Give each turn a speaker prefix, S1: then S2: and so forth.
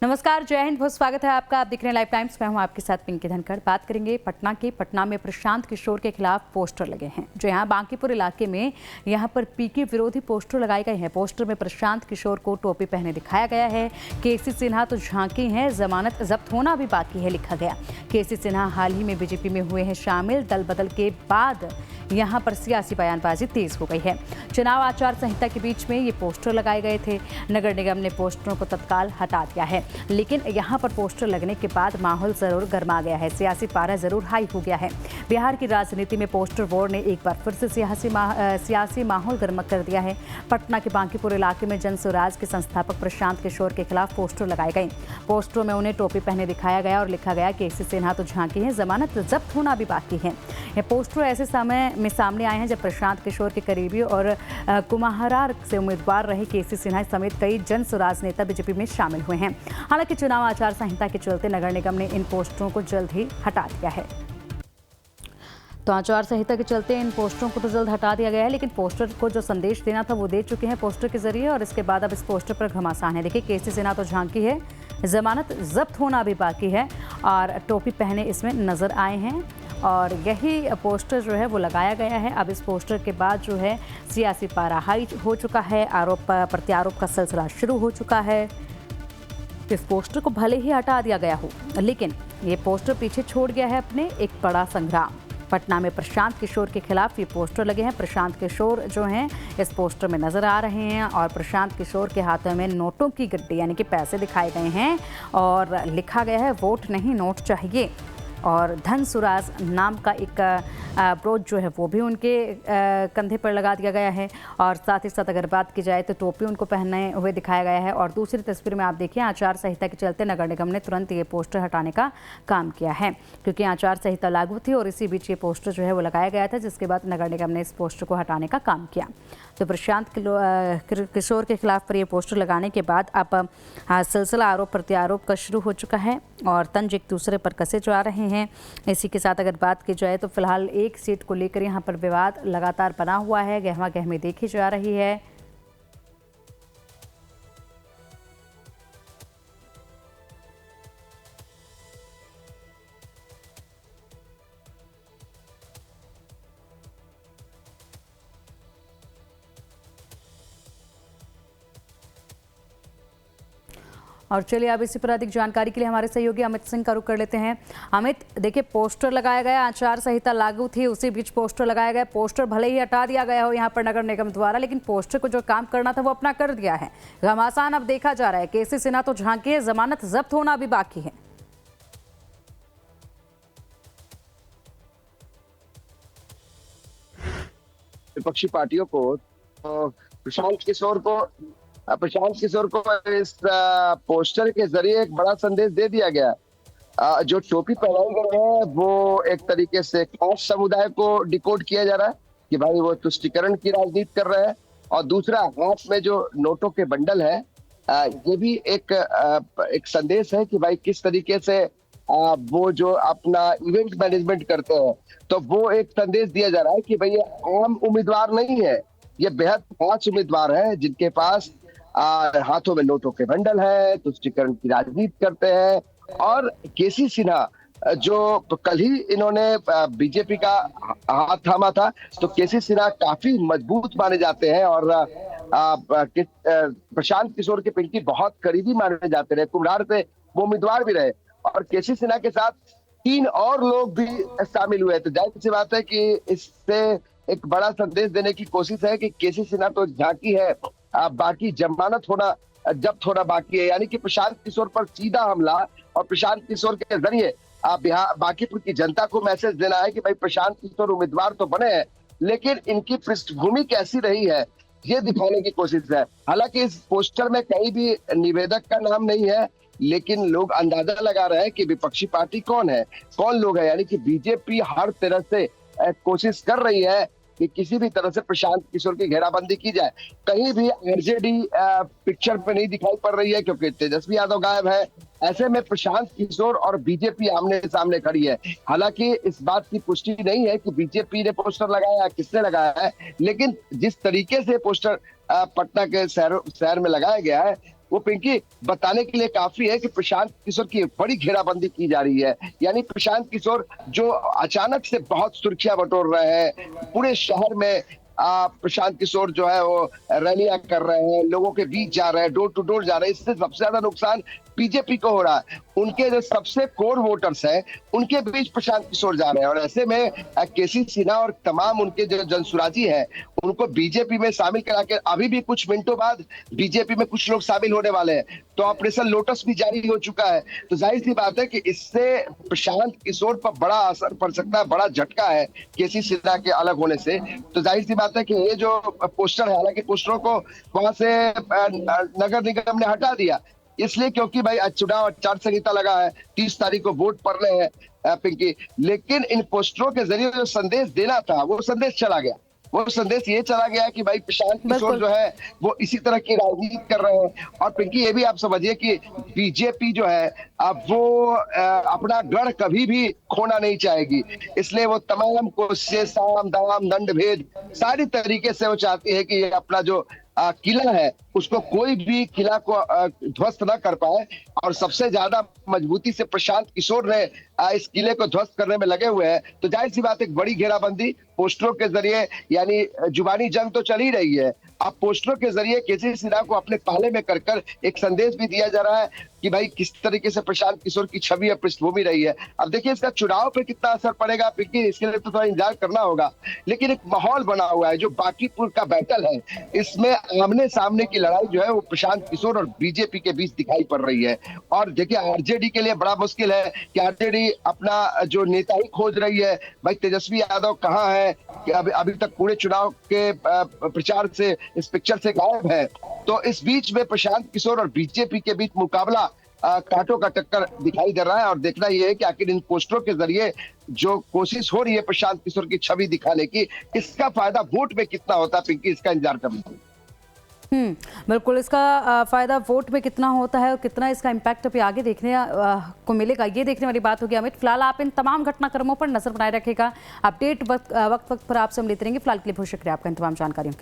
S1: नमस्कार, जय हिंद, बहुत स्वागत है आपका। आप दिख रहे हैं लाइव टाइम्स। मैं हूं आपके साथ पिंकी धनखड़। बात करेंगे पटना में प्रशांत किशोर के खिलाफ पोस्टर लगे हैं। जो यहाँ बांकीपुर इलाके में यहाँ पर पीके विरोधी पोस्टर लगाए गए हैं। पोस्टर में प्रशांत किशोर को टोपी पहने दिखाया गया है। केसी सिन्हा तो झांकी है, जमानत जब्त होना भी बाकी है, लिखा गया। केसी सिन्हा हाल ही में बीजेपी में हुए हैं शामिल। दल बदल के बाद यहाँ पर सियासी बयानबाजी तेज हो गई है। चुनाव आचार संहिता के बीच में ये पोस्टर लगाए गए थे। नगर निगम ने पोस्टरों को तत्काल हटा दिया है, लेकिन यहाँ पर पोस्टर लगने के बाद माहौल जरूर गर्मा गया है। सियासी पारा जरूर हाई हो गया है। बिहार की राजनीति में पोस्टर वॉर ने एक बार फिर से सियासी माहौल गर्म कर दिया है। पटना के बांकीपुर इलाके में जन स्वराज के संस्थापक प्रशांत किशोर के खिलाफ पोस्टर लगाए गए। पोस्टरों में उन्हें टोपी पहने दिखाया गया और लिखा गया, केसी सिन्हा तो झांकी है, जमानत जब्त होना भी बाकी है। ये पोस्टर ऐसे समय में सामने आए हैं जब प्रशांत किशोर के करीबी और कुम्हारार से उम्मीदवार रहे केसी सिन्हा समेत कई जन स्वराज नेता बीजेपी में शामिल हुए हैं। हालांकि चुनाव आचार संहिता के चलते नगर निगम ने इन पोस्टरों को जल्द ही हटा दिया है। तो आचार संहिता के चलते इन पोस्टरों को तो जल्द हटा दिया गया है, लेकिन पोस्टर को जो संदेश देना था वो दे चुके हैं पोस्टर के जरिए। और इसके बाद अब इस पोस्टर पर घमासान है। देखिए, केसी सिन्हा तो झांकी है, जमानत जब्त होना भी बाकी है, और टोपी पहने इसमें नजर आए हैं। और यही पोस्टर जो है वो लगाया गया है। अब इस पोस्टर के बाद जो है सियासी पारा हाई हो चुका है। आरोप प्रत्यारोप का सिलसिला शुरू हो चुका है। इस पोस्टर को भले ही हटा दिया गया हो, लेकिन ये पोस्टर पीछे छोड़ गया है अपने एक बड़ा संग्राम। पटना में प्रशांत किशोर के खिलाफ ये पोस्टर लगे हैं। प्रशांत किशोर जो हैं इस पोस्टर में नजर आ रहे हैं, और प्रशांत किशोर के हाथों में नोटों की गड्डी यानी कि पैसे दिखाए गए हैं, और लिखा गया है, वोट नहीं नोट चाहिए। और धन सुराज नाम का एक ब्रोच जो है वो भी उनके कंधे पर लगा दिया गया है। और साथ ही साथ अगर बात की जाए तो टोपी उनको पहने हुए दिखाया गया है। और दूसरी तस्वीर में आप देखिए, आचार संहिता के चलते नगर निगम ने तुरंत ये पोस्टर हटाने का काम किया है, क्योंकि आचार संहिता लागू थी और इसी बीच ये पोस्टर जो है वो लगाया गया था, जिसके बाद नगर निगम ने इस पोस्टर को हटाने का काम किया। तो प्रशांत किशोर के खिलाफ पर ये पोस्टर लगाने के बाद अब सिलसिला आरोप प्रत्यारोप का शुरू हो चुका है, और तंज एक दूसरे पर कसे जा रहे हैं। इसी के साथ अगर बात की जाए तो फिलहाल एक सीट को लेकर यहाँ पर विवाद लगातार बना हुआ है, गहमा गहमी देखी जा रही है। और चलिए अब इसी पर अधिक जानकारी के लिए हमारे सहयोगी अमित सिंह का रुख कर लेते हैं। अमित, देखिए, पोस्टर लगाया गया, आचार संहिता लागू थी, उसी बीच पोस्टर लगाया गया। पोस्टर भले ही हटा दिया गया हो यहाँ पर नगर निगम द्वारा, लेकिन पोस्टर को जो काम करना था वो अपना कर दिया है। घमासान अब देखा जा रहा है। केसी सिन्हा तो झांकी है, जमानत जब्त होना भी बाकी है।
S2: विपक्षी पार्टियों को प्रशांत किशोर को इस पोस्टर के जरिए एक बड़ा संदेश दे दिया गया। जो टोपी पहनाई गई है वो एक तरीके से खास समुदाय को डिकोड किया जा रहा है कि भाई वो तुष्टीकरण की राजनीति कर रहे हैं। और दूसरा, हाथ में जो नोटों के बंडल है, ये भी एक संदेश है कि भाई किस तरीके से वो जो अपना इवेंट मैनेजमेंट करते हैं। तो वो एक संदेश दिया जा रहा है कि भाई ये आम उम्मीदवार नहीं है, ये बेहद खास उम्मीदवार है, जिनके पास हाथों में नोटों के बंडल है, तुष्टीकरण की राजनीति करते हैं। और केसी सिन्हा जो कल ही इन्होंने बीजेपी का हाथ थामा था, तो केसी सिन्हा काफी मजबूत माने जाते हैं, और प्रशांत किशोर के पिंकी बहुत करीबी माने जाते रहे। कुम्हार से वो उम्मीदवार भी रहे, और केसी सिन्हा के साथ 3 और लोग भी शामिल हुए। तो जाहिर सी बात है कि इससे एक बड़ा संदेश देने की कोशिश है कि केसी सिन्हा तो झांकी है, बाकी जमानत होना जब्त होना बाकी है। यानी कि प्रशांत किशोर पर सीधा हमला, और प्रशांत किशोर के जरिए बिहार बांकीपुर की जनता को मैसेज देना है कि भाई प्रशांत किशोर उम्मीदवार तो बने हैं, लेकिन इनकी पृष्ठभूमि कैसी रही है ये दिखाने की कोशिश है। हालांकि इस पोस्टर में कहीं भी निवेदक का नाम नहीं है, लेकिन लोग अंदाजा लगा रहे हैं कि विपक्षी पार्टी कौन है, कौन लोग है। यानी कि बीजेपी हर तरह से कोशिश कर रही है कि किसी भी तरह से प्रशांत किशोर की घेराबंदी की जाए। कहीं भी आरजेडी पिक्चर पे नहीं दिखाई पड़ रही है, क्योंकि तेजस्वी यादव गायब है। ऐसे में प्रशांत किशोर और बीजेपी आमने सामने खड़ी है। हालांकि इस बात की पुष्टि नहीं है कि बीजेपी ने पोस्टर लगाया, किसने लगाया है, लेकिन जिस तरीके से पोस्टर पटना के शहर में लगाया गया है, वो पिंकी बताने के लिए काफी है कि प्रशांत किशोर की एक बड़ी घेराबंदी की जा रही है। यानी प्रशांत किशोर जो अचानक से बहुत सुर्खियां बटोर रहे हैं, पूरे शहर में प्रशांत किशोर जो है वो रैलियां कर रहे हैं, लोगों के बीच जा रहे हैं, डोर टू डोर जा रहे हैं। इससे सबसे ज्यादा नुकसान बीजेपी को हो रहा है। उनके जो सबसे कोर वोटर्स हैं, उनके बीच प्रशांत किशोर जा रहे हैं, और ऐसे में केसी सिन्हा और तमाम उनके जो जनसुराजी हैं, उनको बीजेपी में शामिल करा के अभी भी कुछ मिनटों बाद बीजेपी में कुछ लोग शामिल होने वाले हैं। तो ऑपरेशन लोटस भी जारी हो चुका है। तो जाहिर सी बात है कि इससे प्रशांत किशोर पर बड़ा असर पड़ सकता है, बड़ा झटका है केसी सिन्हा के अलग होने से। तो जाहिर सी बात है कि ये जो पोस्टर है, हालांकि पोस्टरों को वहां से नगर निगम ने हटा दिया, इसलिए क्योंकि भाई आज चुनाव आचार संहिता लगा है, 30 तारीख को वोट पड़ने हैं पिंकी। लेकिन इन पोस्टरों के जरिए जो संदेश देना था, वो संदेश चला गया। वो संदेश ये चला गया कि भाई प्रशांत किशोर जो है वो इसी तरह की राजनीति कर रहे हैं। और पिंकी ये भी आप समझिए कि बीजेपी जो है अब वो अपना गढ़ कभी भी खोना नहीं चाहेगी, इसलिए वो तमाम कोशिशें, साम दाम दंड भेद सारी तरीके से वो चाहती है कि ये अपना जो किला है उसको कोई भी किला को ध्वस्त न कर पाए। और सबसे ज्यादा मजबूती से प्रशांत किशोर ने इस किले को ध्वस्त करने में लगे हुए हैं। तो जाहिर सी बात, एक बड़ी घेराबंदी पोस्टरों के जरिए, यानी जुबानी जंग तो चल ही रही है, अब पोस्टरों के जरिए केसी सिन्हा को अपने पहले में कर कर एक संदेश भी दिया जा रहा है कि भाई किस तरीके से प्रशांत किशोर की छवि या पृष्ठभूमि रही है। अब देखिए इसका चुनाव पे कितना असर पड़ेगा पिंकी, इसके लिए तो थोड़ा इंतजार करना होगा। लेकिन एक माहौल बना हुआ है, जो बांकीपुर का बैटल है, इसमें आमने सामने की लड़ाई जो है वो प्रशांत किशोर और बीजेपी के बीच दिखाई पड़ रही है। और देखिए आरजेडी के लिए बड़ा मुश्किल है कि आरजेडी अपना जो नेता ही खोज रही है। भाई तेजस्वी यादव कहाँ है, कि अभी तक पूरे चुनाव के प्रचार से, इस पिक्चर से गायब है। तो इस बीच में प्रशांत किशोर और बीजेपी के बीच मुकाबला कांटों का टक्कर दिखाई दे रहा है। और देखना यह है कि आखिर इन पोस्टरों के जरिए जो कोशिश हो रही है प्रशांत किशोर की छवि दिखाने की, इसका फायदा वोट में कितना होता है पिंकी, इसका इंतजार करना।
S1: बिल्कुल, इसका फायदा वोट में कितना होता है और कितना इसका इम्पैक्ट अभी आगे देखने को मिलेगा, ये देखने वाली बात होगी। अमित, फिलहाल आप इन तमाम घटनाक्रमों पर नजर बनाए रखेगा, अपडेट वक्त वक्त पर आपसे हम लेते रहेंगे। फिलहाल के लिए बहुत शुक्रिया आपका इन तमाम जानकारियों के लिए।